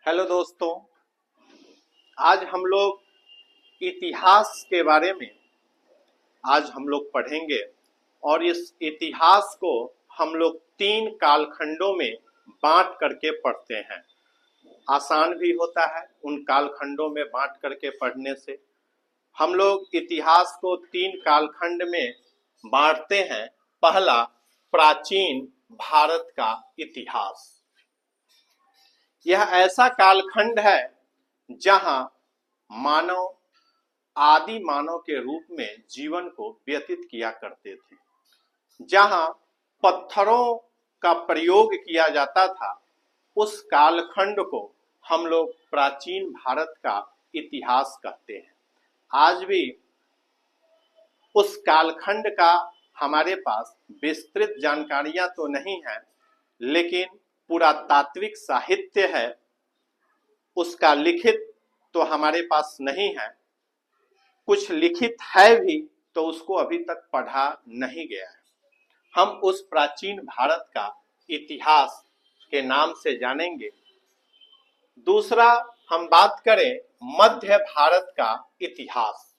Hello दोस्तों, आज हम लोग इतिहास के बारे में आज हम लोग पढ़ेंगे और इस इतिहास को हम लोग तीन कालखंडों में बांट करके पढ़ते हैं। आसान भी होता है उन कालखंडों में बांट करके पढ़ने से। हम लोग इतिहास को तीन कालखंड में बांटते हैं। पहला, प्राचीन भारत का इतिहास। यह ऐसा कालखंड है जहां मानव आदि मानव के रूप में जीवन को व्यतीत किया करते थे, जहां पत्थरों का प्रयोग किया जाता था। उस कालखंड को हम लोग प्राचीन भारत का इतिहास कहते हैं। आज भी उस कालखंड का हमारे पास विस्तृत जानकारियां तो नहीं है, लेकिन पुरातात्विक साहित्य है। उसका लिखित तो हमारे पास नहीं है, कुछ लिखित है भी तो उसको अभी तक पढ़ा नहीं गया है। हम उस प्राचीन भारत का इतिहास के नाम से जानेंगे। दूसरा, हम बात करें मध्य भारत का इतिहास।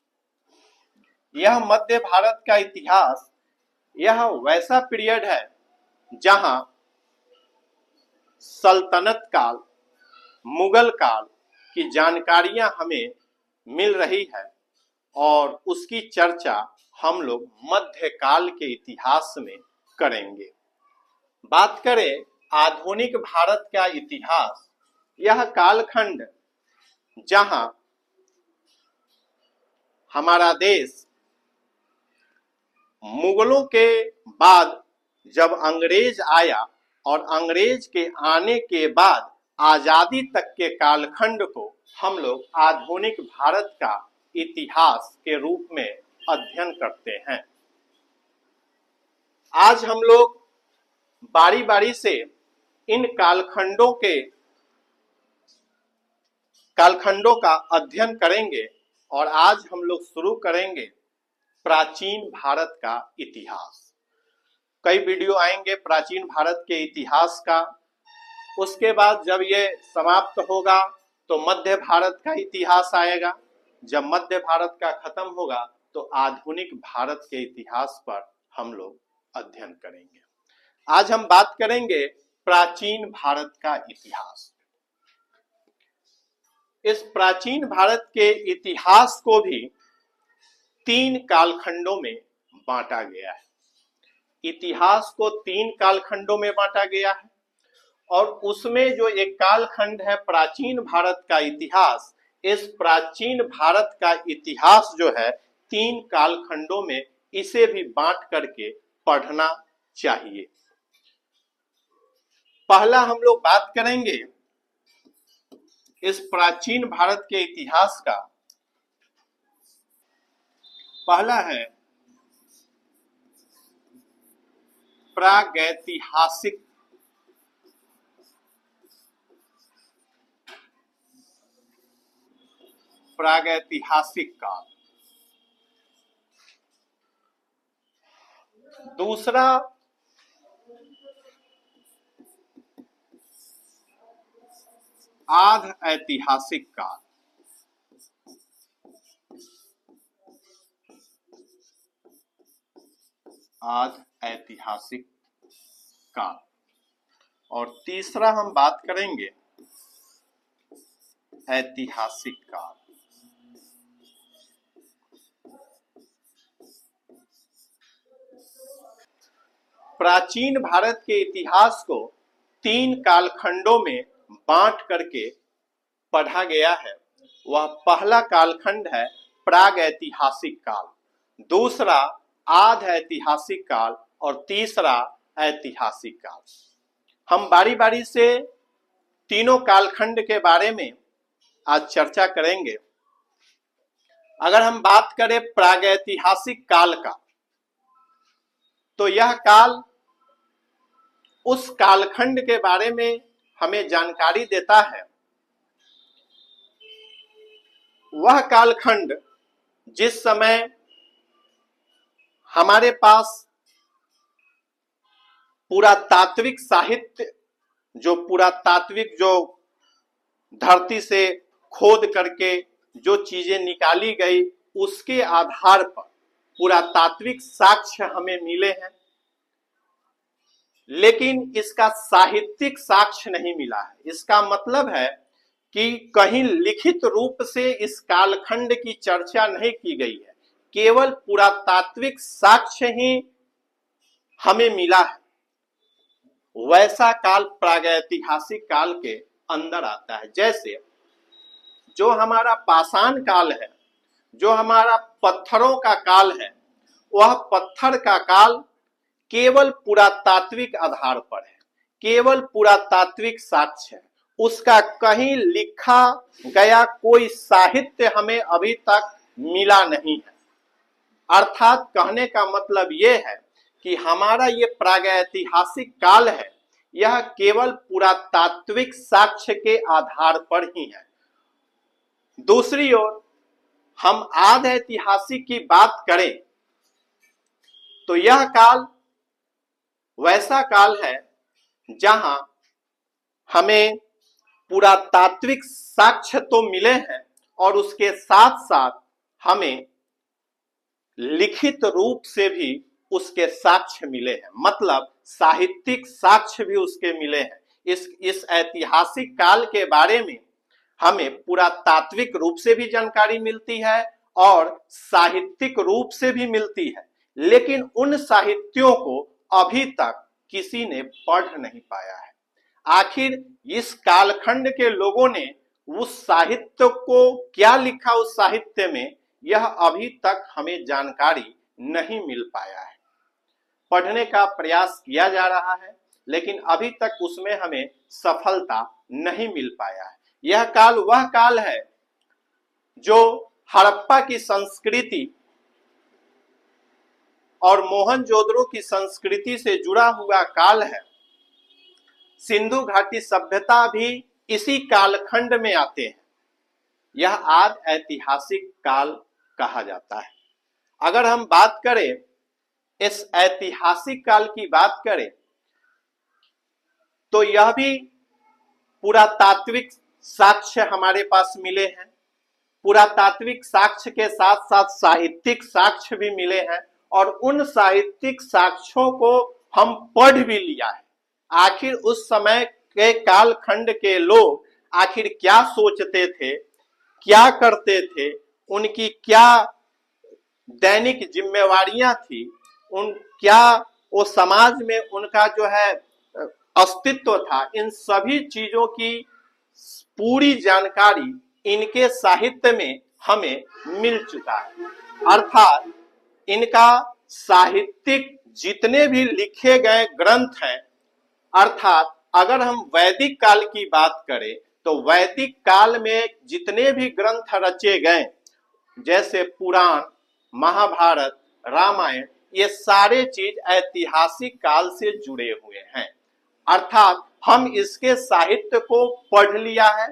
यह मध्य भारत का इतिहास यह वैसा पीरियड है जहां सल्तनत काल, मुगल काल की जानकारियां हमें मिल रही है और उसकी चर्चा हम लोग मध्यकाल के इतिहास में करेंगे। बात करें आधुनिक भारत का इतिहास, यह कालखंड जहां हमारा देश मुगलों के बाद जब अंग्रेज आया और अंग्रेज के आने के बाद आजादी तक के कालखंड को हम लोग आधुनिक भारत का इतिहास के रूप में अध्ययन करते हैं। आज हम लोग बारी बारी से इन कालखंडों का अध्ययन करेंगे और आज हम लोग शुरू करेंगे प्राचीन भारत का इतिहास। कई वीडियो आएंगे प्राचीन भारत के इतिहास का। उसके बाद जब ये समाप्त होगा तो मध्य भारत का इतिहास आएगा। जब मध्य भारत का खत्म होगा तो आधुनिक भारत के इतिहास पर हम लोग अध्ययन करेंगे। आज हम बात करेंगे प्राचीन भारत का इतिहास। इस प्राचीन भारत के इतिहास को भी तीन कालखंडों में बांटा गया है। इतिहास को तीन कालखंडों में बांटा गया है और उसमें जो एक कालखंड है प्राचीन भारत का इतिहास, इस प्राचीन भारत का इतिहास जो है तीन कालखंडों में, इसे भी बांट करके पढ़ना चाहिए। पहला हम लोग बात करेंगे इस प्राचीन भारत के इतिहास का। पहला है प्रागैतिहासिक काल। दूसरा आध ऐतिहासिक काल। आध ऐतिहासिक काल। और तीसरा हम बात करेंगे ऐतिहासिक काल। प्राचीन भारत के इतिहास को तीन कालखंडों में बांट करके पढ़ा गया है। वह पहला कालखंड है प्रागैतिहासिक काल, दूसरा आध ऐतिहासिक काल और तीसरा ऐतिहासिक काल। हम बारी बारी से तीनों कालखंड के बारे में आज चर्चा करेंगे। अगर हम बात करें प्रागैतिहासिक काल का, तो यह काल उस कालखंड के बारे में हमें जानकारी देता है। वह कालखंड जिस समय हमारे पास पुरातात्विक साहित्य, जो पुरातात्विक जो धरती से खोद करके जो चीजें निकाली गई उसके आधार पर पुरातात्विक साक्ष्य हमें मिले हैं, लेकिन इसका साहित्यिक साक्ष्य नहीं मिला है। इसका मतलब है कि कहीं लिखित रूप से इस कालखंड की चर्चा नहीं की गई है, केवल पुरातात्विक साक्ष्य ही हमें मिला है। वैसा काल प्रागैतिहासिक काल के अंदर आता है। जैसे जो हमारा पाषाण काल है, जो हमारा पत्थरों का काल है, वह पत्थर का काल केवल पुरातात्विक आधार पर है, केवल पुरातात्विक साक्ष्य है। उसका कहीं लिखा गया कोई साहित्य हमें अभी तक मिला नहीं है। अर्थात कहने का मतलब यह है कि हमारा ये प्रागैतिहासिक काल है, यह केवल पुरातात्विक साक्ष्य के आधार पर ही है। दूसरी ओर हम आद ऐतिहासिक की बात करें तो यह काल वैसा काल है जहां हमें पुरातात्विक साक्ष्य तो मिले हैं और उसके साथ साथ हमें लिखित रूप से भी उसके साक्ष्य मिले हैं, मतलब साहित्यिक साक्ष्य भी उसके मिले हैं। इस ऐतिहासिक काल के बारे में हमें पुरातात्विक रूप से भी जानकारी मिलती है और साहित्यिक रूप से भी मिलती है, लेकिन उन साहित्यों को अभी तक किसी ने पढ़ नहीं पाया है। आखिर इस कालखंड के लोगों ने उस साहित्य को क्या लिखा, उस साहित्य में यह अभी तक हमें जानकारी नहीं मिल पाया है। पढ़ने का प्रयास किया जा रहा है, लेकिन अभी तक उसमें हमें सफलता नहीं मिल पाया है। यह काल वह काल है जो हड़प्पा की संस्कृति और मोहनजोदड़ो की संस्कृति से जुड़ा हुआ काल है। सिंधु घाटी सभ्यता भी इसी कालखंड में आते हैं। यह आद ऐतिहासिक काल कहा जाता है। अगर हम बात करें, इस ऐतिहासिक काल की बात करें, तो यह भी पुरातात्विक साक्ष्य हमारे पास मिले हैं। पुरातात्विक साक्ष्य के साथ साथ साहित्यिक साक्ष्य भी मिले हैं और उन साहित्यिक साक्ष्यों को हम पढ़ भी लिया है। आखिर उस समय के कालखंड के लोग आखिर क्या सोचते थे, क्या करते थे, उनकी क्या दैनिक जिम्मेवारियां थी, उन क्या वो समाज में उनका जो है अस्तित्व था, इन सभी चीजों की पूरी जानकारी इनके साहित्य में हमें मिल चुका है। अर्थात इनका साहित्यिक जितने भी लिखे गए ग्रंथ हैं, अर्थात अगर हम वैदिक काल की बात करें तो वैदिक काल में जितने भी ग्रंथ रचे गए, जैसे पुराण, महाभारत, रामायण, ये सारे चीज ऐतिहासिक काल से जुड़े हुए हैं। अर्थात हम इसके साहित्य को पढ़ लिया है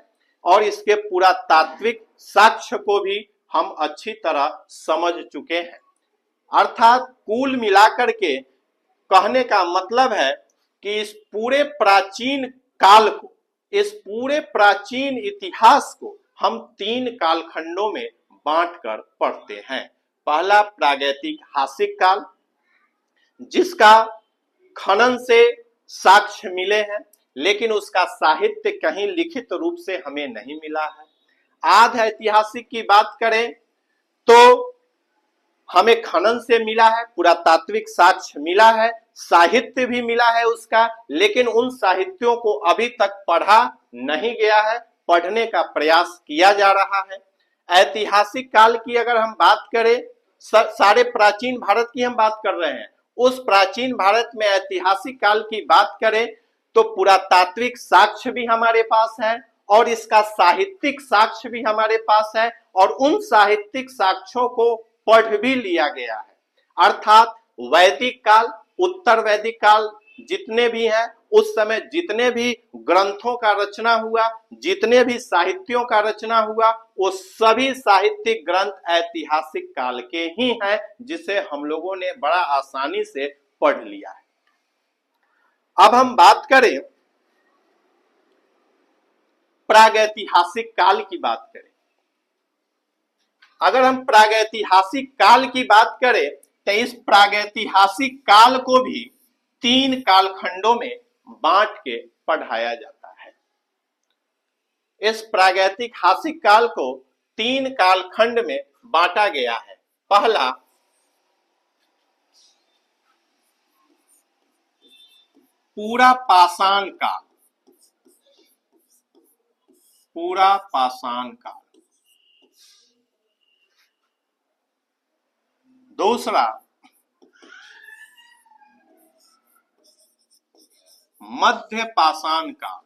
और इसके पुरातात्विक साक्ष्य को भी हम अच्छी तरह समझ चुके हैं। अर्थात कुल मिलाकर के कहने का मतलब है कि इस पूरे प्राचीन काल को, इस पूरे प्राचीन इतिहास को हम 3 कालखंडों में बांटकर पढ़ते हैं। पहला प्रागैतिहासिक काल, जिसका खनन से साक्ष्य मिले हैं, लेकिन उसका साहित्य कहीं लिखित रूप से हमें नहीं मिला है। आद ऐतिहासिक की बात करें तो हमें खनन से मिला है, पुरातात्विक साक्ष्य मिला है, साहित्य भी मिला है उसका, लेकिन उन साहित्यों को अभी तक पढ़ा नहीं गया है, पढ़ने का प्रयास किया जा रहा है। ऐतिहासिक काल की अगर हम बात करें, सारे प्राचीन भारत की हम बात कर रहे हैं, उस प्राचीन भारत में ऐतिहासिक काल की बात करें तो पुरातात्विक साक्ष्य भी हमारे पास है और इसका साहित्यिक साक्ष्य भी हमारे पास है और उन साहित्यिक साक्ष्यों को पढ़ भी लिया गया है। अर्थात वैदिक काल, उत्तर वैदिक काल जितने भी हैं, उस समय जितने भी ग्रंथों का रचना हुआ, जितने भी साहित्यों का रचना हुआ, वो सभी साहित्यिक ग्रंथ ऐतिहासिक काल के ही हैं, जिसे हम लोगों ने बड़ा आसानी से पढ़ लिया है। अब हम बात करें प्रागैतिहासिक काल की बात करें, अगर हम प्रागैतिहासिक काल की बात करें तो इस प्रागैतिहासिक काल को भी 3 कालखंडों में बांट के पढ़ाया जाता है। इस प्रागैतिहासिक काल को 3 कालखंड में बांटा गया है। पहला पूरा पाषाण काल, पूरा पाषाण काल। दूसरा मध्य पाषाण काल,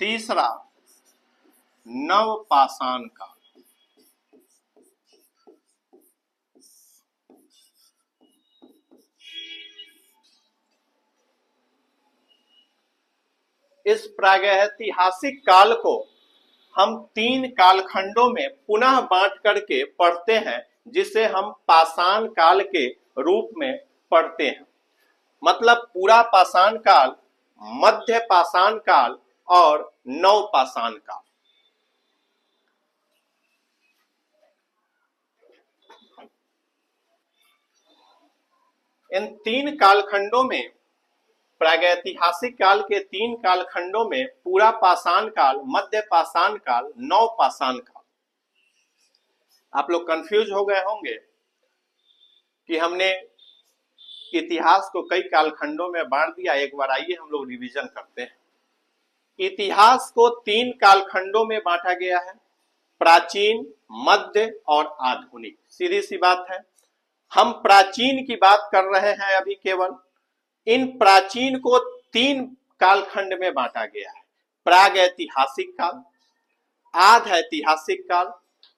तीसरा नव पाषाण काल। इस प्रागैतिहासिक काल को हम 3 कालखंडों में पुनः बांट करके पढ़ते हैं, जिसे हम पाषाण काल के रूप में पढ़ते हैं। मतलब पूरा पाषाण काल, मध्य पाषाण काल और नव पाषाण काल। इन 3 कालखंडों में, प्रागैतिहासिक काल के 3 कालखंडों में पूरा पाषाण काल, मध्य पाषाण काल, नव पाषाण काल। आप लोग कंफ्यूज हो गए होंगे कि हमने इतिहास को कई कालखंडों में बांट दिया। एक बार आइए हम लोग रिवीजन करते हैं। इतिहास को 3 कालखंडों में बांटा गया है, प्राचीन, मध्य और आधुनिक। सीधी सी बात है, हम प्राचीन की बात कर रहे हैं अभी केवल। इन प्राचीन को 3 कालखंड में बांटा गया है, प्रागैतिहासिक काल, आध ऐतिहासिक काल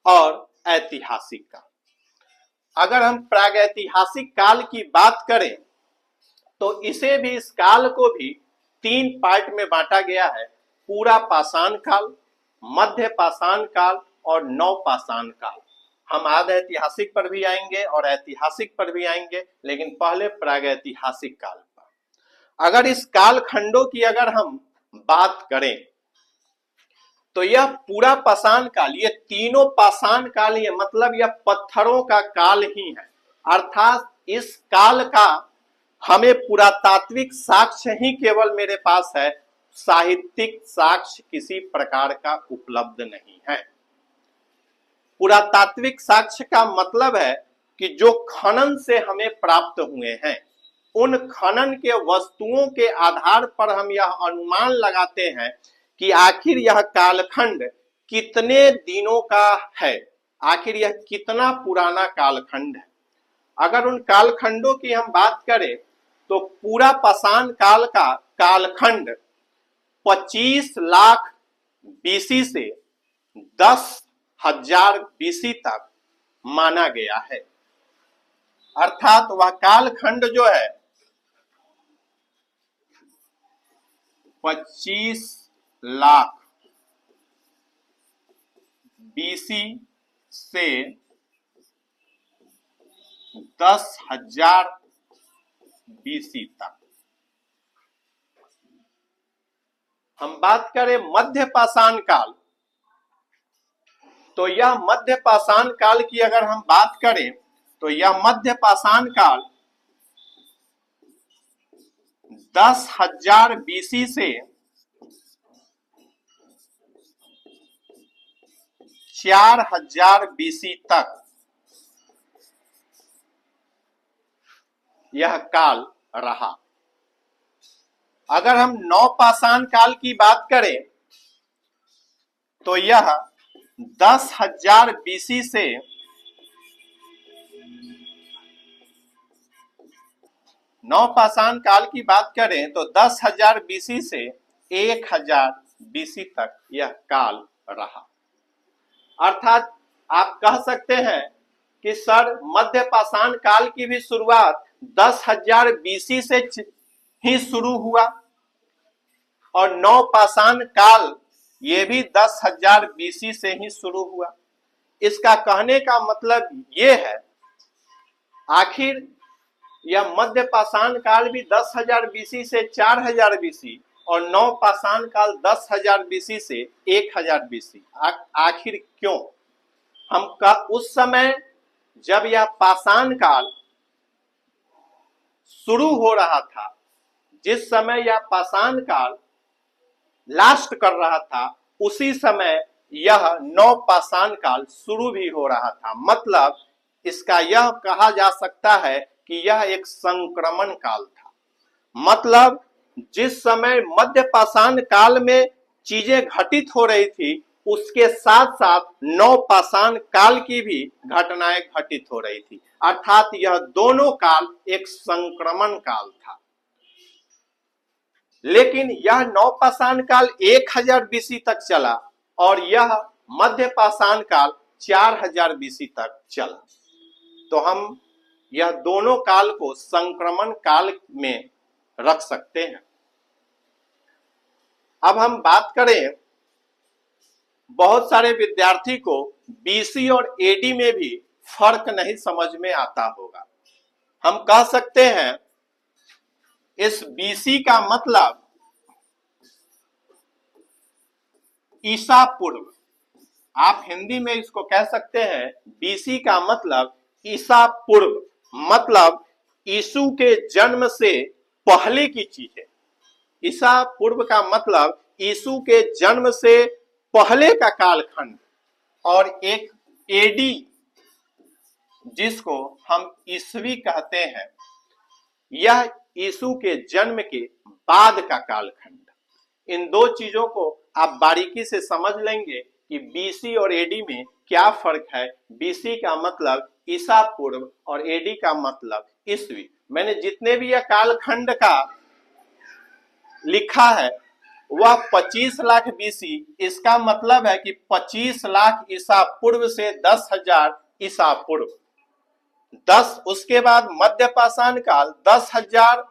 और ऐतिहासिक काल। अगर हम प्रागैतिहासिक काल की बात करें तो इसे भी, इस काल को भी 3 पार्ट में बांटा गया है, पूरा पाषाण काल, मध्य पाषाण काल और नव पाषाण काल। हम आध ऐतिहासिक पर भी आएंगे और ऐतिहासिक पर भी आएंगे, लेकिन पहले प्रागैतिहासिक काल पर। अगर इस काल खंडों की अगर हम बात करें तो यह पूरा पाषाण काल, ये तीनों पाषाण काल, ये मतलब यह पत्थरों का काल ही है। अर्थात इस काल का हमें पुरातात्विक साक्ष्य ही केवल मेरे पास है, साहित्यिक साक्ष्य किसी प्रकार का उपलब्ध नहीं है। पुरातात्विक साक्ष्य का मतलब है कि जो खनन से हमें प्राप्त हुए हैं, उन खनन के वस्तुओं के आधार पर हम यह अनुमान लगाते हैं कि आखिर यह कालखंड कितने दिनों का है, आखिर यह कितना पुराना कालखंड है। अगर उन कालखंडों की हम बात करें तो पूरा पाषाण काल का कालखंड 25 लाख बीसी से 10,000 बीसी तक माना गया है। अर्थात वह कालखंड जो है 25 लाख बीसी से 10,000 बीसी तक। हम बात करें मध्य पाषाण काल, तो यह मध्य पाषाण काल की अगर हम बात करें तो यह मध्य पाषाण काल 10,000 बीसी से 4,000 बीसी तक यह काल रहा। अगर हम नव पाषाण काल की बात करें तो यह 10,000 बीसी से 10,000 बीसी से 1,000 बीसी तक यह काल रहा। अर्थात आप कह सकते हैं कि सर मध्य पाषाण काल की भी शुरुआत 10,000 बीसी से ही शुरू हुआ और नव पाषाण काल ये भी 10,000 बीसी से ही शुरू हुआ। इसका कहने का मतलब ये है, आखिर यह मध्य पाषाण काल भी 10,000 बीसी से 4,000 बीसी और नव पाषाण काल 10,000 बीसी से 1,000 बीसी। आखिर क्यों? उस समय जब यह पाषाण काल शुरू हो रहा था, जिस समय यह पाषाण काल लास्ट कर रहा था, उसी समय यह नव पाषाण काल शुरू भी हो रहा था। मतलब इसका यह कहा जा सकता है कि यह एक संक्रमण काल था। मतलब जिस समय मध्य पाषाण काल में चीजें घटित हो रही थी, उसके साथ साथ नव पाषाण काल की भी घटनाएं घटित हो रही थी, अर्थात यह दोनों काल एक संक्रमण काल था। लेकिन यह नव पाषाण काल 1,000 बीसी तक चला और यह मध्य पाषाण काल 4,000 बीसी तक चला। तो हम यह दोनों काल को संक्रमण काल में रख सकते हैं। अब हम बात करें, बहुत सारे विद्यार्थी को बीसी और एडी में भी फर्क नहीं समझ में आता होगा। हम कह सकते हैं इस बीसी का मतलब ईसा पूर्व, आप हिंदी में इसको कह सकते हैं बीसी का मतलब ईसा पूर्व, मतलब यीशु के जन्म से पहले की चीजें। ईसा पूर्व का मतलब यीशु के जन्म से पहले का कालखंड, और एक एडी जिसको हम ईसवी कहते हैं, यह यीशु के जन्म के बाद का कालखंड। इन दो चीजों को आप बारीकी से समझ लेंगे कि बीसी और एडी में क्या फर्क है। बीसी का मतलब ईसा पूर्व और एडी का मतलब ईसवी। मैंने जितने भी यह कालखंड का लिखा है वह 25 लाख बीसी, इसका मतलब है कि 25 लाख ईसा पूर्व से 10,000 ईसा पूर्व। 10 उसके बाद मध्य पाषाण काल 10,000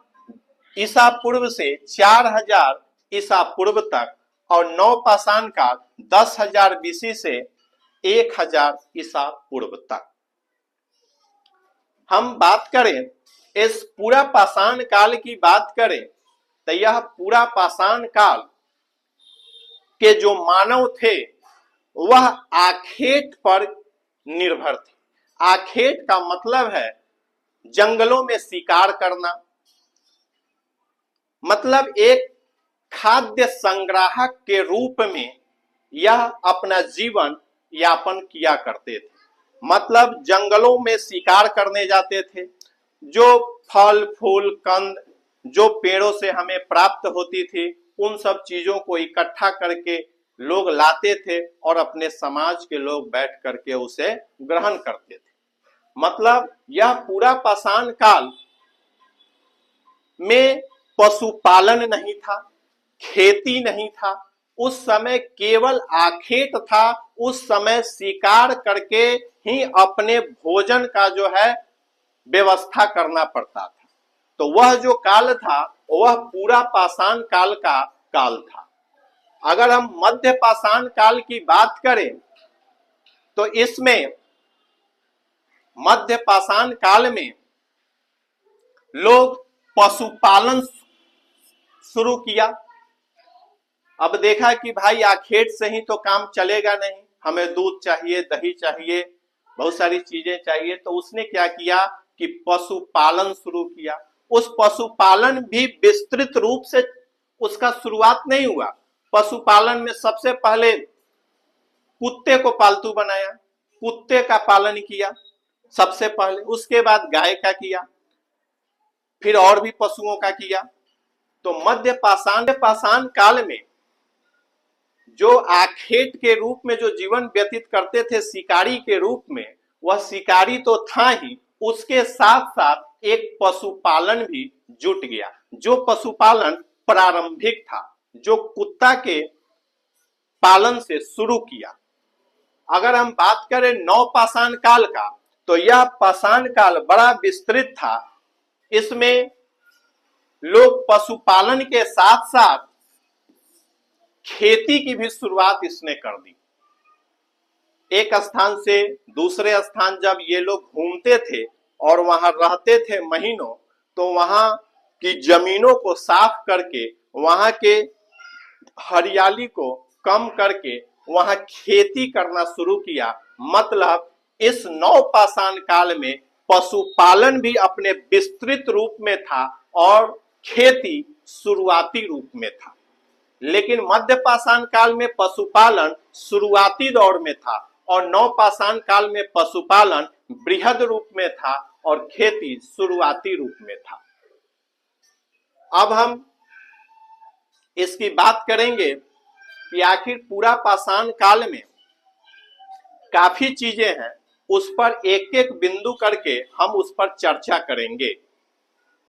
ईसा पूर्व से 4,000 ईसा पूर्व तक, और नव पाषाण काल 10,000 बीसी से 1,000 ईसा पूर्व तक। हम बात करें इस पूरा पाषाण काल की बात करें तो यह पूरा पाषाण काल के जो मानव थे वह आखेट पर निर्भर थे। आखेट का मतलब है जंगलों में शिकार करना, मतलब एक खाद्य संग्राहक के रूप में यह अपना जीवन यापन किया करते थे। मतलब जंगलों में शिकार करने जाते थे, जो फल फूल कंद जो पेड़ों से हमें प्राप्त होती थी, उन सब चीजों को इकट्ठा करके लोग लाते थे और अपने समाज के लोग बैठ करके उसे ग्रहण करते थे। मतलब यह पूरा पाषाण काल में पशुपालन नहीं था, खेती नहीं था, उस समय केवल आखेट था। उस समय शिकार करके ही अपने भोजन का जो है व्यवस्था करना पड़ता था। तो वह जो काल था वह पूरा पाषाण काल का काल था। अगर हम मध्य पाषाण काल की बात करें तो इसमें मध्य पाषाण काल में लोग पशुपालन शुरू किया। अब देखा कि भाई आखेट से ही तो काम चलेगा नहीं, हमें दूध चाहिए, दही चाहिए, बहुत सारी चीजें चाहिए। तो उसने क्या किया कि पशुपालन शुरू किया। उस पशुपालन भी विस्तृत रूप से उसका शुरुआत नहीं हुआ। पशुपालन में सबसे पहले कुत्ते को पालतू बनाया, कुत्ते का पालन किया सबसे पहले, उसके बाद गाय का किया, फिर और भी पशुओं का किया। तो मध्य पाषाण काल में जो आखेट के रूप में जो जीवन व्यतीत करते थे शिकारी के रूप में, वह शिकारी तो था ही, उसके साथ साथ एक पशुपालन भी जुट गया। जो पशुपालन प्रारंभिक था, जो कुत्ता के पालन से शुरू किया। अगर हम बात करें नव पाषाण काल का, तो यह पाषाण काल बड़ा विस्तृत था। इसमें लोग पशुपालन के साथ साथ खेती की भी शुरुआत इसने कर दी। एक स्थान से दूसरे स्थान जब ये लोग घूमते थे और वहां रहते थे महीनों, तो वहां की जमीनों को साफ करके, वहां के हरियाली को कम करके वहां खेती करना शुरू किया। मतलब इस नवपाषाण काल में पशुपालन भी अपने विस्तृत रूप में था और खेती शुरुआती रूप में था। लेकिन मध्यपाषाण काल में पशुपालन शुरुआती दौर में था और नवपाषाण काल में पशुपालन बृहद रूप में था और खेती शुरुआती रूप में था। अब हम इसकी बात करेंगे कि आखिर पूरा पाषाण काल में काफी चीजें हैं, उस पर एक एक बिंदु करके हम उस पर चर्चा करेंगे।